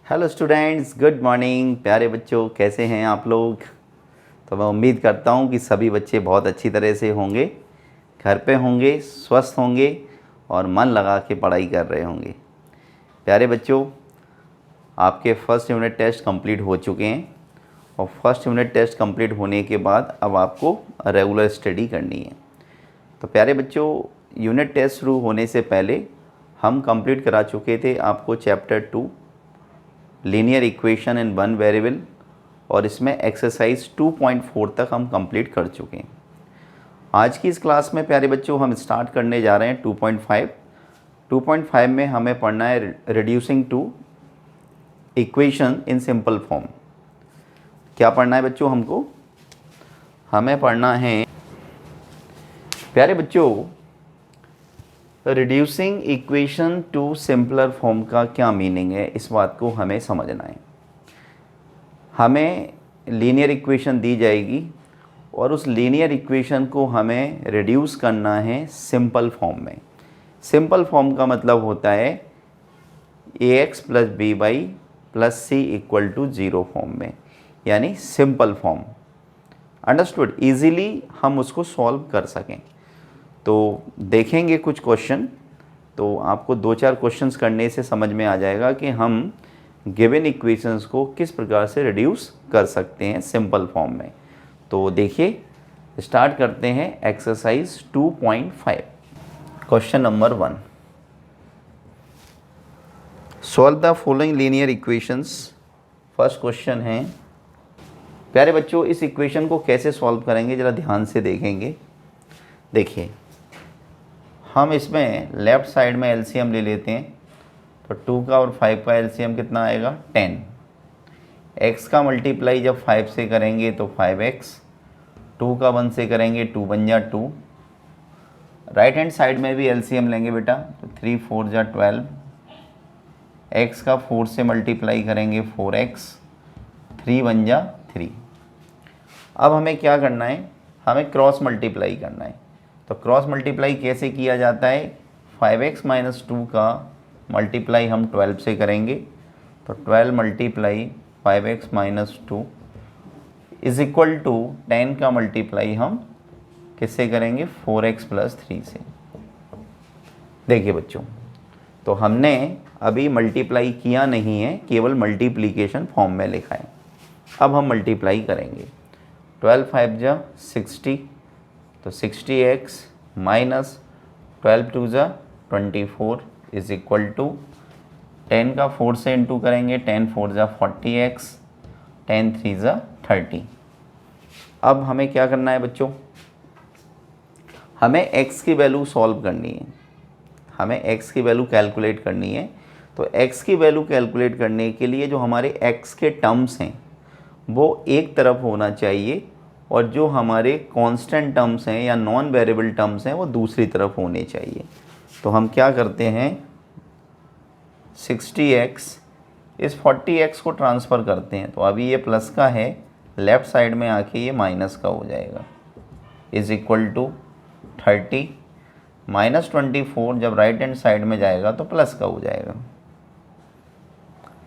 Hello students, good morning. प्यारे बच्चों, कैसे हैं आप लोग। तो मैं उम्मीद करता हूं कि सभी बच्चे बहुत अच्छी तरह से होंगे, घर पे होंगे, स्वस्थ होंगे और मन लगा के पढ़ाई कर रहे होंगे। प्यारे बच्चों, आपके फर्स्ट यूनिट टेस्ट कंप्लीट हो चुके हैं और फर्स्ट यूनिट टेस्ट कंप्लीट होने के बाद अब आपको रेगुलर स्टडी करनी है। तो प्यारे बच्चों, यूनिट टेस्ट शुरू होने से पहले हम कंप्लीट करा चुके थे आपको chapter 2 linear equation in one variable और इसमें एक्सरसाइज 2.4 तक हम कंप्लीट कर चुके हैं। आज की इस क्लास में प्यारे बच्चों हम स्टार्ट करने जा रहे हैं 2.5। 2.5 में हमें पढ़ना है reducing to equation in simple form. क्या पढ़ना है बच्चों हमको? हमें पढ़ना है प्यारे बच्चों reducing equation two simpler form का क्या मीनिंग है, इस बात को हमें समझना है। हमें लीनियर इक्वेशन दी जाएगी और उस लीनियर इक्वेशन को हमें रिड्यूस करना है सिंपल फॉर्म में। सिंपल फॉर्म का मतलब होता है ax plus B Y plus C equal to 0 form में, यानी सिंपल फॉर्म। अंडरस्टूड? ईजीली हम उसको सॉल्व कर सकें। तो देखेंगे कुछ क्वेश्चन, तो आपको 2-4 क्वेश्चंस करने से समझ में आ जाएगा कि हम गिवन इक्वेशंस को किस प्रकार से रिड्यूस कर सकते हैं सिंपल फॉर्म में। तो देखिए, स्टार्ट करते हैं exercise 2.5। Question number 1, solve the following linear equations. First question है प्यारे बच्चों, इस इक्वेशन को कैसे सॉल्व करेंगे ज़रा ध्यान से देखेंगे। देखिए, हम इसमें लेफ़्ट साइड में एलसीएम ले लेते हैं। तो 2 का और 5 का एलसीएम कितना आएगा? 10। x का मल्टीप्लाई जब 5 से करेंगे तो 5x, 2 का 1 से करेंगे 2 बन जा 2। राइट हैंड साइड में भी एलसीएम लेंगे बेटा, तो 3 4 जा 12। x का 4 से मल्टीप्लाई करेंगे 4x, 3 बन जा 3। अब हमें क्या करना है? हमें क्रॉस मल्टीप्लाई करना है। तो क्रॉस मल्टीप्लाई कैसे किया जाता है? 5x माइनस 2 का मल्टीप्लाई हम 12 से करेंगे, तो 12 multiply 5x minus 2 is equal to 10 का मल्टीप्लाई हम किससे करेंगे? 4x प्लस 3 से। देखिए बच्चों, तो हमने अभी मल्टीप्लाई किया नहीं है, केवल मल्टीप्लिकेशन फॉर्म में लिखा है। अब हम मल्टीप्लाई करेंगे। 12 5 जा 60, तो 60x माइनस 12 2 जा 24 इज इक्वल टू 10 का 4 से इंटू करेंगे, 10 4 जा 40x, 10 3 जा 30। अब हमें क्या करना है बच्चों? हमें x की वैल्यू सॉल्व करनी है, हमें x की वैल्यू कैलकुलेट करनी है। तो x की वैल्यू कैलकुलेट करने के लिए जो हमारे x के टर्म्स हैं वो एक तरफ होना चाहिए और जो हमारे कांस्टेंट टर्म्स हैं या नॉन वेरिएबल टर्म्स हैं वो दूसरी तरफ होने चाहिए। तो हम क्या करते हैं? 60x इस 40x को ट्रांसफ़र करते हैं। तो अभी ये प्लस का है, लेफ़्ट साइड में आके ये माइनस का हो जाएगा, इज़ इक्वल टू 30 माइनस 24 जब राइट हैंड साइड में जाएगा तो प्लस का हो जाएगा।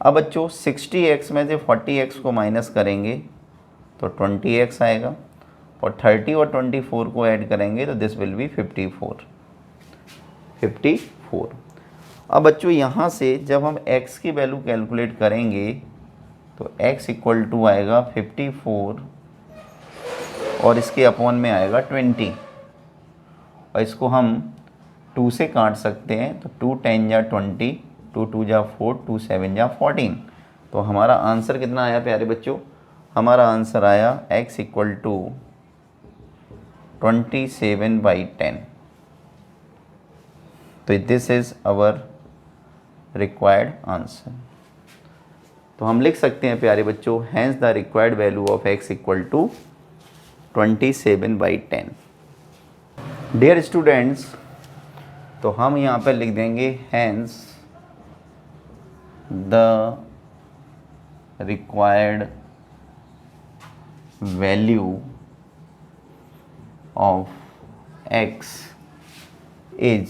अब बच्चों 60x में से 40x को माइनस करेंगे तो 20x आएगा और 30 और 24 को ऐड करेंगे तो दिस विल बी 54। अब बच्चों यहाँ से जब हम x की वैल्यू कैलकुलेट करेंगे तो x इक्वल टू आएगा 54 और इसके अपॉन में आएगा 20 और इसको हम 2 से काट सकते हैं। तो 2 10 जा 20, 2 2 जा 4, 2 7 जा 14। तो हमारा आंसर कितना आया प्यारे बच्चों? हमारा आंसर आया x इक्वल टू 27/10। तो this is our required answer. तो हम लिख सकते हैं प्यारे बच्चों, hence the required value of x equal to 27/10। Dear students, तो हम यहाँ पर लिख देंगे hence the required value of x is,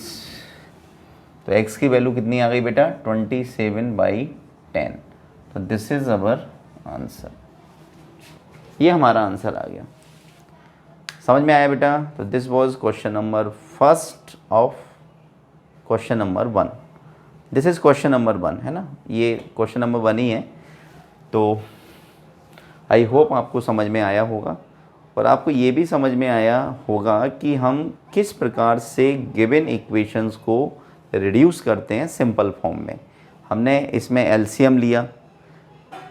तो x की वैल्यू कितनी आ गई बेटा? 27/10। तो दिस इज अवर आंसर, ये हमारा आंसर आ गया। समझ में आया बेटा? तो this was question number first of question number 1। This is question number 1 है ना, ये क्वेश्चन नंबर 1 ही है। तो आई होप आपको समझ में आया होगा, और आपको ये भी समझ में आया होगा कि हम किस प्रकार से गिवन इक्वेशंस को रिड्यूस करते हैं सिंपल फॉर्म में। हमने इसमें एलसीएम लिया,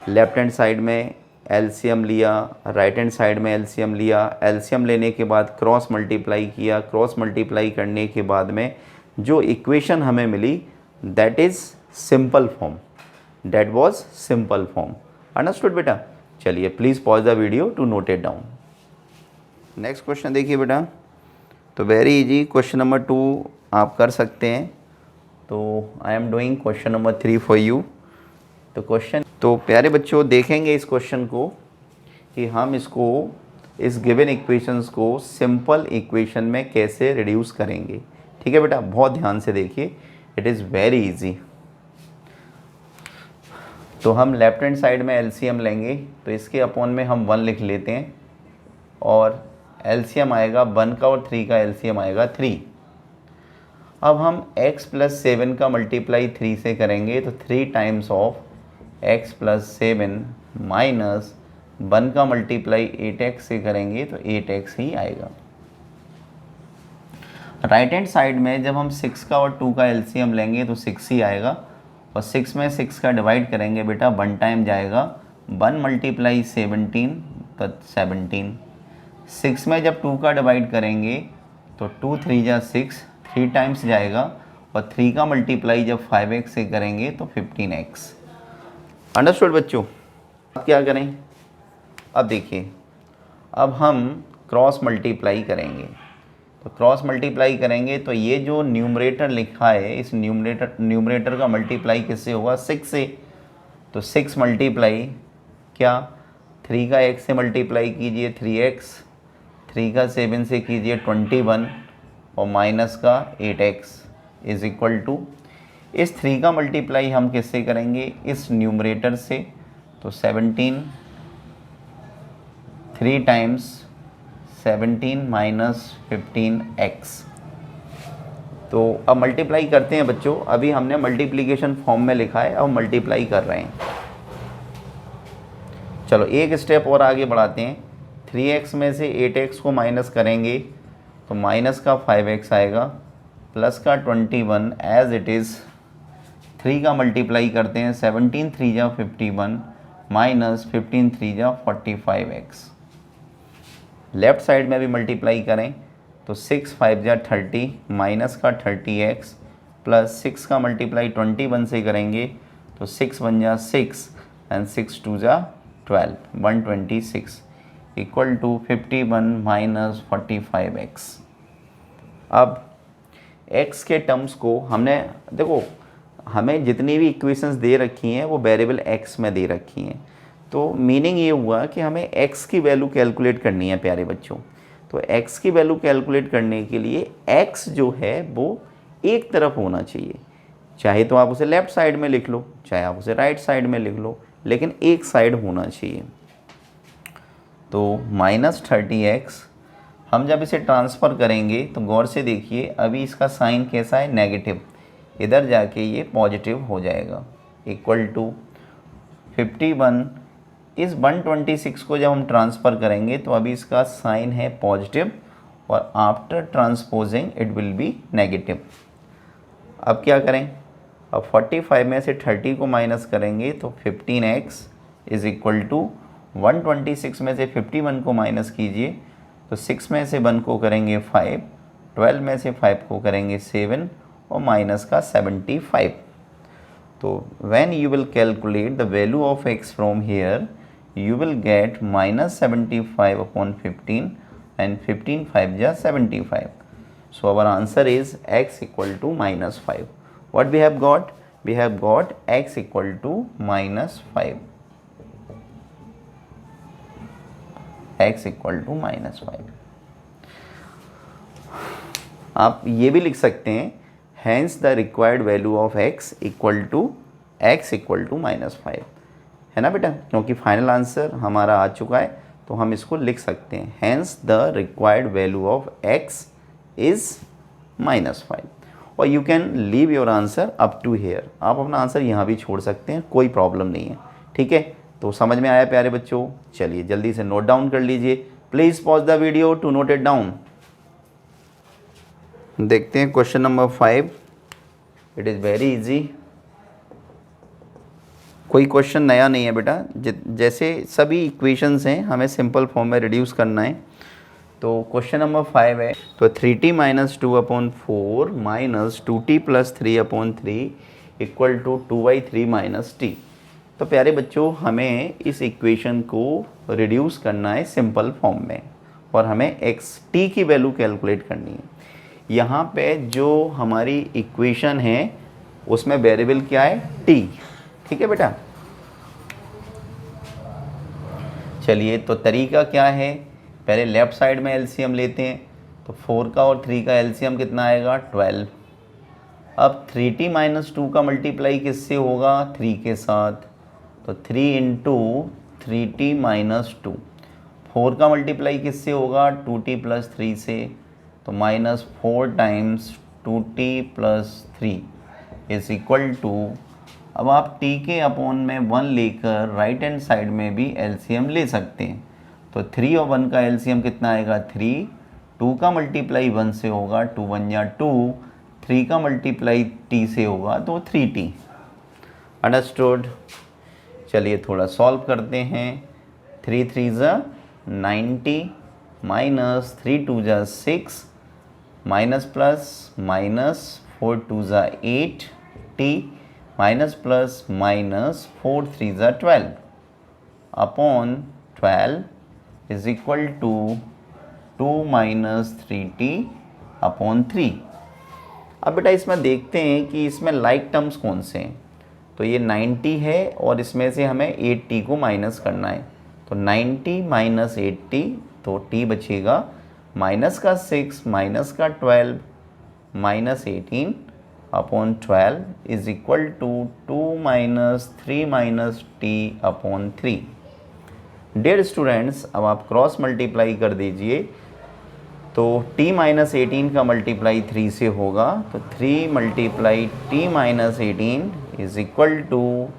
लेफ्ट हैंड साइड में एलसीएम लिया, राइट हैंड साइड में एलसीएम लिया। एलसीएम लेने के बाद क्रॉस मल्टीप्लाई किया, क्रॉस मल्टीप्लाई करने के बाद में जो इक्वेशन हमें मिली that is simple form, that was simple form. Understood बेटा? चलिए please pause the video to note it down. Next question देखिए बेटा, तो वेरी इजी क्वेश्चन नंबर 2 आप कर सकते हैं। तो I am doing question number 3 for you. तो क्वेश्चन, तो प्यारे बच्चों देखेंगे इस क्वेश्चन को कि हम इसको, इस गिवन इक्वेशंस को सिंपल इक्वेशन में कैसे रिड्यूस करेंगे। ठीक है बेटा, बहुत ध्यान से देखिए, इट इज़ वेरी इजी। तो हम लेफ्ट हैंड साइड में एलसीएम लेंगे, तो इसके अपॉन में हम 1 लिख लेते हैं, और एलसीएम आएगा 1 का और 3 का एलसीएम आएगा 3। अब हम x + 7 का मल्टीप्लाई 3 से करेंगे, तो 3 टाइम्स ऑफ x + 7 माइनस 1 का मल्टीप्लाई 8x से करेंगे तो 8x ही आएगा। राइट हैंड साइड में जब हम 6 का और 2 का एलसीएम लेंगे तो 6 ही आएगा, और 6 में 6 का डिवाइड करेंगे बेटा 1 टाइम जाएगा, 1 × 17 तो 17। 6 में जब 2 का डिवाइड करेंगे तो 2 3 जा 6, 3 टाइम्स जाएगा, और 3 का मल्टीप्लाई जब 5x से करेंगे तो 15x। अंडरस्टूड बच्चों? अब क्या करें? अब देखिए, अब हम क्रॉस मल्टीप्लाई करेंगे। तो क्रॉस मल्टीप्लाई करेंगे तो ये जो न्यूमरेटर लिखा है, इस न्यूमरेटर का मल्टीप्लाई किससे होगा? 6 से। तो 6 मल्टीप्लाई क्या, 3 का x से मल्टीप्लाई कीजिए 3x, 3 का 7 से कीजिए 21, और माइनस का 8x इज इक्वल टू, इस 3 का मल्टीप्लाई हम किससे करेंगे? इस न्यूमरेटर से। तो 17, 3 टाइम्स 17 माइनस 15x। तो अब मल्टीप्लाई करते हैं बच्चों, अभी हमने मल्टीप्लिकेशन फॉर्म में लिखा है, अब मल्टीप्लाई कर रहे हैं। चलो एक स्टेप और आगे बढ़ाते हैं, 3x में से 8x को माइनस करेंगे तो माइनस का 5x आएगा, प्लस का 21 एज इट इज़। 3 का मल्टीप्लाई करते हैं, 17 3 जा 51 माइनस 15 3 जा 45x। लेफ़्ट साइड में भी मल्टीप्लाई करें तो 6 5 जा 30 माइनस का 30x, प्लस 6 का मल्टीप्लाई 21 से करेंगे तो 6 1 जा 6 एंड 6 2 जा 12, 126 इक्वल टू 51 माइनस 45x। अब x के टर्म्स को हमने, देखो हमें जितनी भी इक्वेशंस दे रखी हैं वो वेरिएबल x में दे रखी हैं, तो मीनिंग ये हुआ कि हमें x की वैल्यू कैलकुलेट करनी है प्यारे बच्चों। तो x की वैल्यू कैलकुलेट करने के लिए x जो है वो एक तरफ होना चाहिए, चाहे तो आप उसे लेफ़्ट साइड में लिख लो, चाहे आप उसे राइट साइड में लिख लो, लेकिन एक साइड होना चाहिए। तो माइनस 30x हम जब इसे ट्रांसफ़र करेंगे तो गौर से देखिए, अभी इसका साइन कैसा है? नेगेटिव, इधर जाके ये पॉजिटिव हो जाएगा, इक्वल टू 51। इस 126 को जब हम ट्रांसफ़र करेंगे तो अभी इसका साइन है पॉजिटिव, और after transposing it will be negative. अब क्या करें? अब 45 में से 30 को माइनस करेंगे तो 15x इज़ इक्वल टू 126 में से 51 को माइनस कीजिए तो 6 में से 1 को करेंगे 5, 12 में से 5 को करेंगे 7, और माइनस का 75। तो when you will calculate the value of x from here, you will get minus 75 upon 15, and 15 5 ja 75. So our answer is x equal to minus 5. What we have got? We have got x equal to minus 5. x equal to minus 5. आप ये भी लिख सकते हैं, hence the required value of x equal to minus 5. है ना बेटा, क्योंकि फाइनल आंसर हमारा आ चुका है तो हम इसको लिख सकते हैं। Hence the required value of x is -5 और you can leave your answer up to here. आप अपना आंसर यहाँ भी छोड़ सकते हैं, कोई प्रॉब्लम नहीं है। ठीक है, तो समझ में आया प्यारे बच्चों? चलिए जल्दी से नोट डाउन कर लीजिए। Please pause the video to note it down. देखते हैं question number 5। It is very easy, कोई क्वेश्चन नया नहीं है बेटा। जैसे सभी इक्वेशंस हैं हमें सिंपल फॉर्म में रिड्यूस करना है। तो क्वेश्चन नंबर 5 है, तो 3t - 2/4 - 2t + 3/3 = 2/3 - t। तो प्यारे बच्चों हमें इस इक्वेशन को रिड्यूस करना है सिंपल फॉर्म में और हमें t की वैल्यू कैलकुलेट करनी है। यहाँ पे जो हमारी इक्वेशन है उसमें वेरिएबल क्या है? t। ठीक है बेटा, चलिए तो तरीका क्या है, पहले लेफ़्ट साइड में एलसीएम लेते हैं। तो 4 का और 3 का एलसीएम कितना आएगा? 12। अब 3t - 2 का मल्टीप्लाई किससे होगा? 3 के साथ, तो 3 × 3t - 2। 4 का मल्टीप्लाई किससे होगा? 2t + 3 से, तो -4 टाइम्स 2t + 3 = अब आप t के अपॉन में 1 लेकर राइट हैंड साइड में भी एलसीएम ले सकते हैं। तो 3 और 1 का एलसीएम कितना आएगा? 3। 2 का मल्टीप्लाई 1 से होगा, 2 1 या 2। 3 का मल्टीप्लाई t से होगा तो 3t। अंडरस्टूड? चलिए थोड़ा सॉल्व करते हैं। 3 3 ज़ा 90 -3 2 ज़ा 6 माइनस प्लस माइनस 4 2 ज़ा 8 t माइनस प्लस माइनस 4 3 ज़ा 12 अपॉन 12 = 2 - 3t अपॉन 3। अब बेटा इसमें देखते हैं कि इसमें लाइक टर्म्स कौन से हैं। तो ये 90 है और इसमें से हमें 8t को माइनस करना है। तो 90 - 8t, तो t बचेगा माइनस का 6 माइनस का 12 -18 upon 12 = 2 - 3 - t upon 3। Dear students, अब आप क्रॉस मल्टीप्लाई कर दीजिए। तो t - 18 का मल्टीप्लाई 3 से होगा, तो 3 × t - 18 =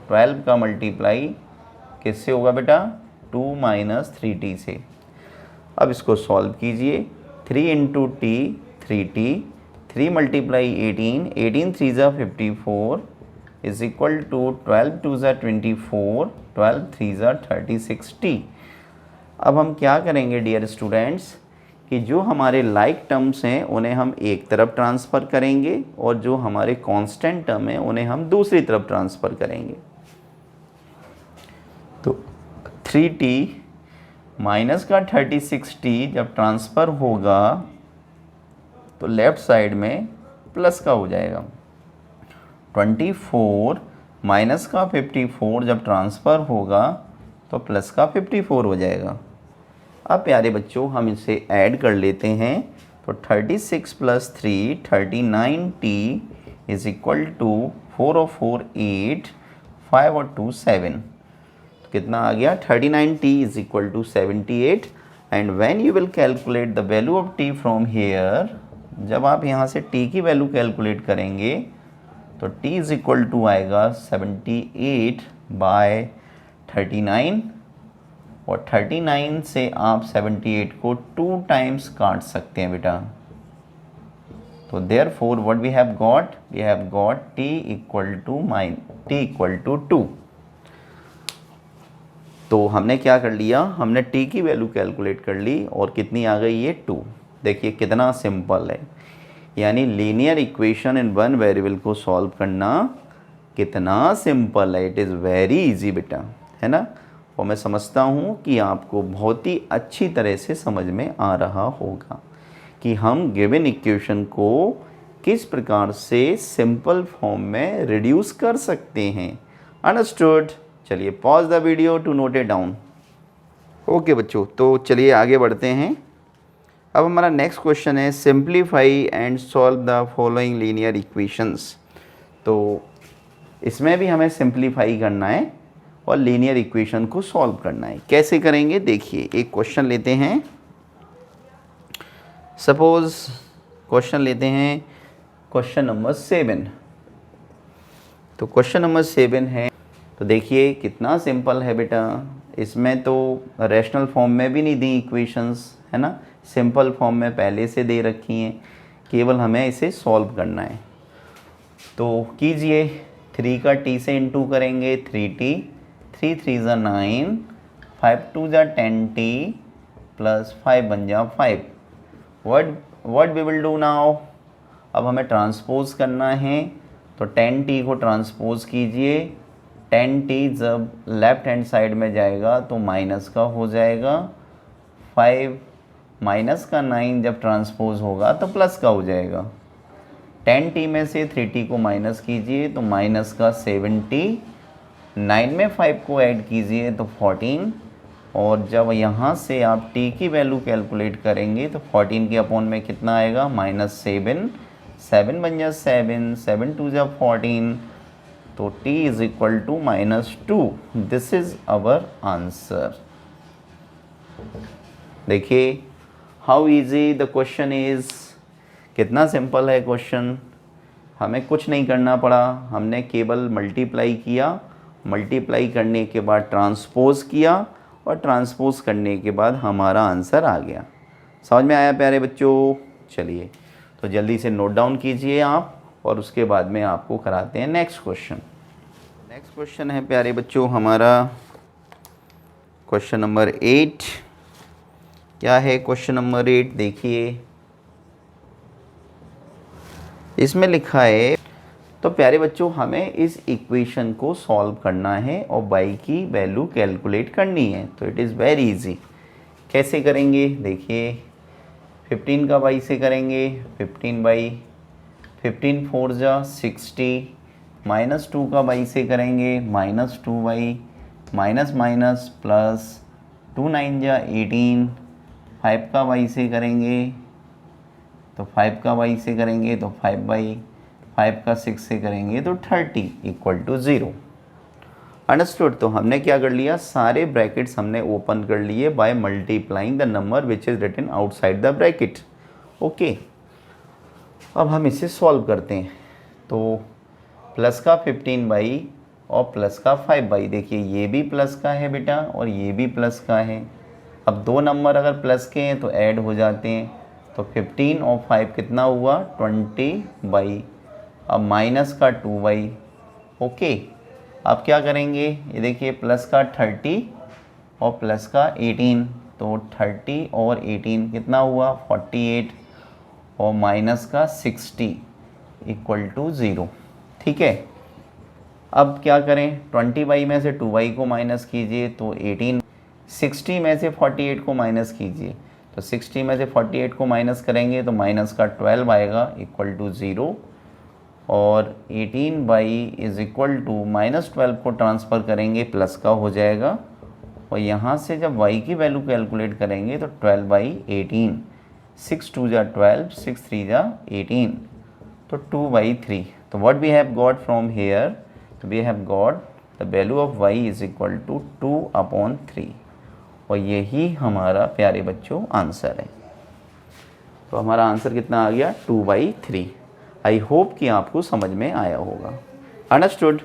12 का मल्टीप्लाई किससे होगा बेटा? 2 - 3t से। अब इसको सॉल्व कीजिए। 3 × t 3t, 3 × 18, 18 3 ज़ा 54 = 12 2 ज़ा 24, 12 3 ज़ा 36t। अब हम क्या करेंगे डियर स्टूडेंट्स कि जो हमारे लाइक टर्म्स हैं उन्हें हम एक तरफ ट्रांसफ़र करेंगे और जो हमारे कांस्टेंट टर्म हैं उन्हें हम दूसरी तरफ ट्रांसफ़र करेंगे। तो 3t माइनस का 36t जब ट्रांसफ़र होगा तो लेफ़्ट साइड में प्लस का हो जाएगा। 24 माइनस का 54 जब ट्रांसफ़र होगा तो प्लस का 54 हो जाएगा। अब प्यारे बच्चों हम इसे ऐड कर लेते हैं। तो 36 + 3 39t = 4 और 4 8, 5 और 2 7। तो कितना आ गया? 39t = 78। And when you will calculate the value of t from here, जब आप यहाँ से t की वैल्यू कैलकुलेट करेंगे तो t = आएगा 78/39 और 39 से आप 78 को 2 टाइम्स काट सकते हैं बेटा। तो therefore what we have got t = 2। तो हमने क्या कर लिया? हमने t की वैल्यू कैलकुलेट कर ली और कितनी आ गई? ये 2। देखिए कितना सिंपल है, यानी linear equation in one variable को सॉल्व करना कितना सिंपल है। इट इज़ वेरी इजी बेटा, है ना। और मैं समझता हूँ कि आपको बहुत ही अच्छी तरह से समझ में आ रहा होगा कि हम गिवन इक्वेशन को किस प्रकार से सिंपल फॉर्म में रिड्यूस कर सकते हैं। अंडरस्टूड? चलिए pause the video to note it down. Okay बच्चों, तो चलिए आगे बढ़ते हैं। अब हमारा नेक्स्ट क्वेश्चन है simplify and solve the following linear equations. तो इसमें भी हमें सिंप्लीफाई करना है और लीनियर इक्वेशन को सॉल्व करना है। कैसे करेंगे देखिए, एक क्वेश्चन लेते हैं। सपोज़ क्वेश्चन लेते हैं क्वेश्चन नंबर 7। तो क्वेश्चन नंबर 7 है, तो देखिए कितना सिंपल है बेटा। इसमें तो रैशनल फॉर्म में भी नहीं दी इक्वेशंस, है ना, सिंपल फॉर्म में पहले से दे रखी हैं, केवल हमें इसे सॉल्व करना है। तो कीजिए, 3 का t से इंटू करेंगे 3t, 3 3 ज़ा 9, 5 2 ज़ा 10t प्लस 5 1 जा 5। What we will do now, अब हमें ट्रांसपोज करना है। तो 10t को ट्रांसपोज कीजिए, 10t जब लेफ्ट हैंड साइड में जाएगा तो माइनस का हो जाएगा, 5 माइनस का 9 जब ट्रांसपोज होगा तो प्लस का हो जाएगा। 10t में से 3t को माइनस कीजिए तो माइनस का 7t, 9 में 5 को ऐड कीजिए तो 14, और जब यहाँ से आप t की वैल्यू कैलकुलेट करेंगे तो 14 के अपॉन में कितना आएगा, -7, 7 बन जा 7, 7 2 जा 14, तो t is equal to -2। This is our answer. देखिए how easy the question is, कितना सिंपल है क्वेश्चन। हमें कुछ नहीं करना पड़ा, हमने केवल मल्टीप्लाई किया, मल्टीप्लाई करने के बाद ट्रांसपोज किया, और ट्रांसपोज करने के बाद हमारा आंसर आ गया। समझ में आया प्यारे बच्चों? चलिए तो जल्दी से नोट डाउन कीजिए आप, और उसके बाद में आपको कराते हैं नेक्स्ट क्वेश्चन। नेक्स्ट क्वेश्चन है प्यारे बच्चों हमारा क्वेश्चन नंबर 8। क्या है क्वेश्चन नंबर 8? देखिए इसमें लिखा है, तो प्यारे बच्चों हमें इस इक्वेशन को सॉल्व करना है और y की वैल्यू कैलकुलेट करनी है। तो इट इज़ वेरी इजी। कैसे करेंगे देखिए, 15 का y से करेंगे, 15 4 जा 60, -2 का y से करेंगे, -2y, माइनस माइनस प्लस 2 9 जा 18, 5 का y से करेंगे तो 5 का y से करेंगे तो 5y, 5 का 6 से करेंगे तो 30 इक्वल टू 0। अंडरस्टूड? तो हमने क्या कर लिया, सारे ब्रैकेट्स हमने ओपन कर लिए by multiplying the number which is written outside the bracket. Okay, अब हम इसे सॉल्व करते हैं। तो प्लस का 15y और प्लस का 5y, देखिए ये भी प्लस का है बेटा और ये भी प्लस का है। अब दो नंबर अगर प्लस के हैं तो ऐड हो जाते हैं, तो 15 और 5 कितना हुआ, 20y। अब माइनस का 2y। ओके, अब क्या करेंगे, ये देखिए प्लस का 30 और प्लस का 18, तो 30 और 18 कितना हुआ, 48, और माइनस का 60 इक्वल टू 0। ठीक है, अब क्या करें, 20y में से 2y को माइनस कीजिए तो 18, 60 में से 48 को माइनस कीजिए तो 60 में से 48 को माइनस करेंगे तो माइनस का 12 आएगा इक्वल टू 0, और 18y इज़ इक्वल टू -12 को ट्रांसफ़र करेंगे प्लस का हो जाएगा, और यहाँ से जब y की वैल्यू कैलकुलेट करेंगे तो 12/18, 6 2 जा 12, 6 3 जा 18, तो 2/3। तो what we have got from here, तो we have got the value of y is equal to 2/3, और यही हमारा प्यारे बच्चों आंसर है। तो हमारा आंसर कितना आ गया, 2/3। आई होप कि आपको समझ में आया होगा। अंडरस्टूड?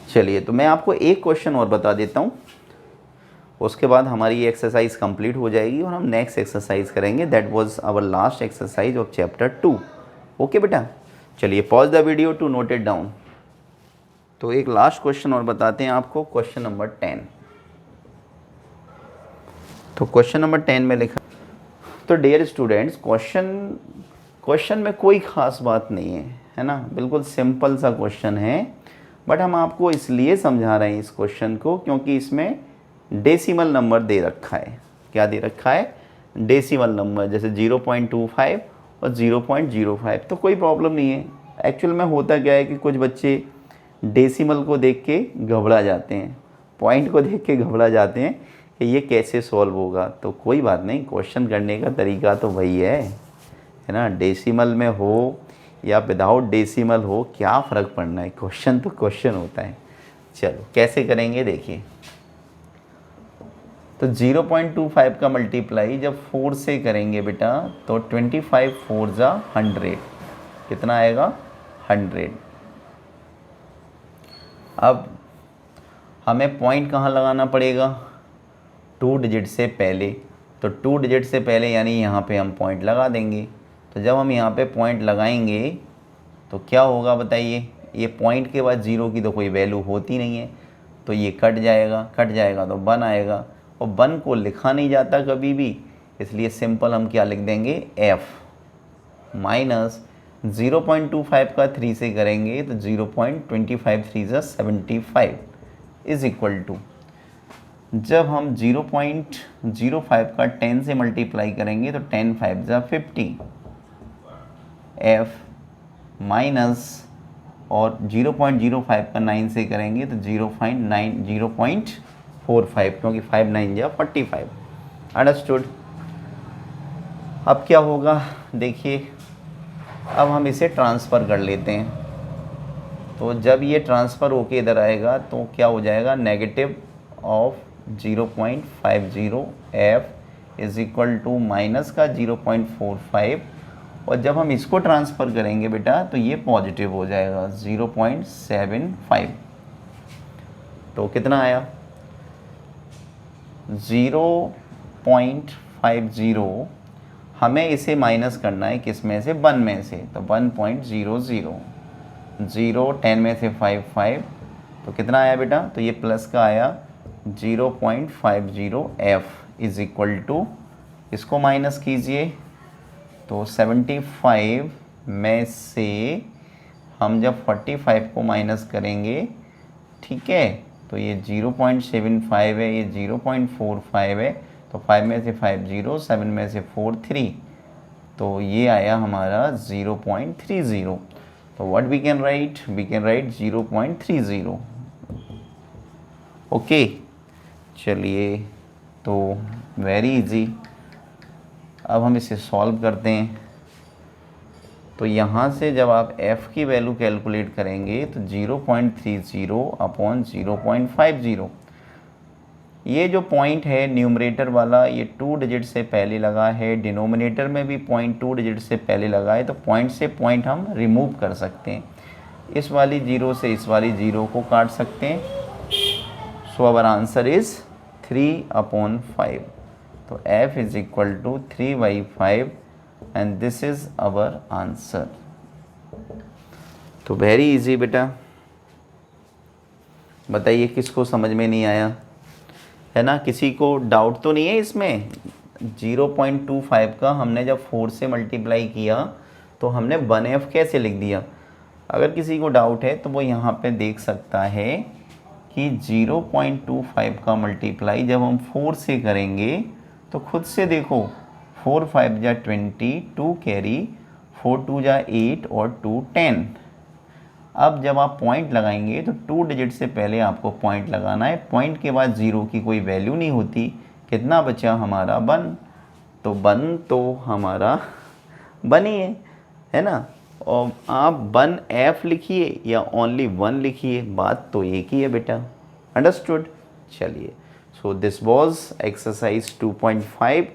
चलिए तो मैं आपको एक क्वेश्चन और बता देता हूँ, उसके बाद हमारी ये एक्सरसाइज कंप्लीट हो जाएगी और हम नेक्स्ट एक्सरसाइज करेंगे। That was our last exercise of chapter 2। Okay बेटा, चलिए pause the video to note it down. तो एक लास्ट क्वेश्चन और बताते हैं आपको, क्वेश्चन नंबर 10। तो क्वेश्चन नंबर 10 में लिखा, तो डियर स्टूडेंट्स क्वेश्चन में कोई ख़ास बात नहीं है ना, बिल्कुल सिंपल सा क्वेश्चन है, बट हम आपको इसलिए समझा रहे हैं इस क्वेश्चन को क्योंकि इसमें डेसिमल नंबर दे रखा है। क्या दे रखा है, डेसिमल नंबर, जैसे 0.25 और 0.05। तो कोई प्रॉब्लम नहीं है। एक्चुअल में होता क्या है कि कुछ बच्चे डेसिमल को देख के घबरा जाते हैं, पॉइंट को देख के घबरा जाते हैं कि ये कैसे सॉल्व होगा। तो कोई बात नहीं, क्वेश्चन करने का तरीका तो वही है ना, डेसिमल में हो या विदाउट डेसिमल हो, क्या फ़र्क पड़ना है, क्वेश्चन तो क्वेश्चन होता है। चलो कैसे करेंगे देखिए। तो 0.25 का मल्टीप्लाई जब 4 से करेंगे बेटा तो 25 4 जा 100, कितना आएगा 100। अब हमें पॉइंट कहाँ लगाना पड़ेगा, 2 डिजिट से पहले। तो 2 डिजिट से पहले यानी यहाँ पे हम पॉइंट लगा देंगे। तो जब हम यहाँ पे पॉइंट लगाएंगे तो क्या होगा बताइए, ये पॉइंट के बाद 0 की तो कोई वैल्यू होती नहीं है, तो ये कट जाएगा तो 1 आएगा, और 1 को लिखा नहीं जाता कभी भी, इसलिए सिंपल हम क्या लिख देंगे f माइनस 0.25 का 3 से करेंगे तो 0.25 3 जा 75 इज़ इक्वल टू, जब हम 0.05 का 10 से मल्टीप्लाई करेंगे तो 10 5 जा 50 f माइनस, और 0.05 का 9 से करेंगे तो 0.45, क्योंकि 5 9 जा 45। अंडरस्टूड। अब क्या होगा देखिए, अब हम इसे ट्रांसफ़र कर लेते हैं। तो जब ये ट्रांसफ़र होके इधर आएगा तो क्या हो जाएगा, negative of 0.50 f is equal to minus का 0.45, और जब हम इसको ट्रांसफ़र करेंगे बेटा तो ये पॉजिटिव हो जाएगा 0.75। तो कितना आया 0.50, हमें इसे माइनस करना है किस में से, 1 में से, तो 1.00, 0 10 में से 5 5, तो कितना आया बेटा, तो ये प्लस का आया 0.50 f इज़ इक्वल टू, इसको माइनस कीजिए तो 75 में से हम जब 45 को माइनस करेंगे, ठीक है, तो ये 0.75 है, ये 0.45 है, तो 5 में से 5 0, 7 में से 4 3, तो ये आया हमारा 0.30। तो what we can write, 0.30। Okay चलिए, तो वेरी इजी। अब हम इसे सॉल्व करते हैं। तो यहाँ से जब आप f की वैल्यू कैलकुलेट करेंगे तो 0.30 अपॉन 0.50, ये जो पॉइंट है न्यूमरेटर वाला, ये 2 डिजिट से पहले लगा है, डिनोमिनेटर में भी पॉइंट 2 डिजिट से पहले लगा है, तो पॉइंट से पॉइंट हम रिमूव कर सकते हैं। इस वाली 0 से इस वाली 0 को काट सकते हैं। So our answer is 3/5। तो f is equal to 3/5 and this is our answer. तो वेरी इजी बेटा, बताइए किसको समझ में नहीं आया, है ना, किसी को डाउट तो नहीं है इसमें। 0.25 का हमने जब 4 से मल्टीप्लाई किया तो हमने 1f कैसे लिख दिया। अगर किसी को डाउट है तो वो यहाँ पे देख सकता है कि 0.25 का मल्टीप्लाई जब हम 4 से करेंगे तो खुद से देखो, 4 5 जा 20, 2 कैरी, 4 2 जा 8 और 2 10। अब जब आप पॉइंट लगाएंगे तो 2 डिजिट से पहले आपको पॉइंट लगाना है, पॉइंट के बाद 0 की कोई वैल्यू नहीं होती। कितना बचा हमारा 1, तो 1 तो हमारा 1 ही है ना। और आप 1f लिखिए या ओनली 1 लिखिए, बात तो एक ही है बेटा। अंडरस्टूड। चलिए, so this was exercise 2.5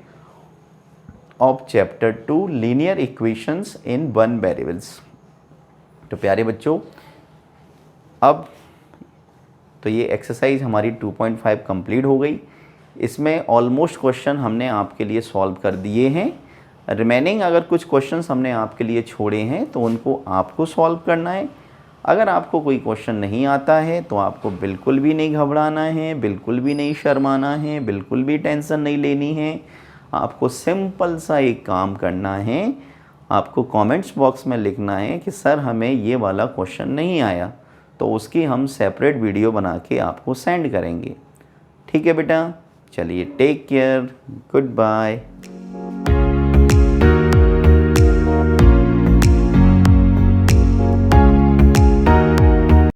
of chapter 2 linear equations in 1 variables. तो प्यारे बच्चों, अब तो ये एक्सरसाइज हमारी 2.5 कंप्लीट हो गई। इसमें ऑलमोस्ट क्वेश्चन हमने आपके लिए सॉल्व कर दिए हैं। रिमेनिंग अगर कुछ क्वेश्चंस हमने आपके लिए छोड़े हैं तो उनको आपको सॉल्व करना है। अगर आपको कोई क्वेश्चन नहीं आता है तो आपको बिल्कुल भी नहीं घबराना है, बिल्कुल भी नहीं शर्माना है, बिल्कुल भी टेंशन नहीं लेनी है। आपको सिंपल सा एक काम करना है, आपको कमेंट्स बॉक्स में लिखना है कि सर हमें ये वाला क्वेश्चन नहीं आया, तो उसकी हम सेपरेट वीडियो बना के आपको सेंड करेंगे। ठीक है बेटा, चलिए टेक केयर, गुड बाय।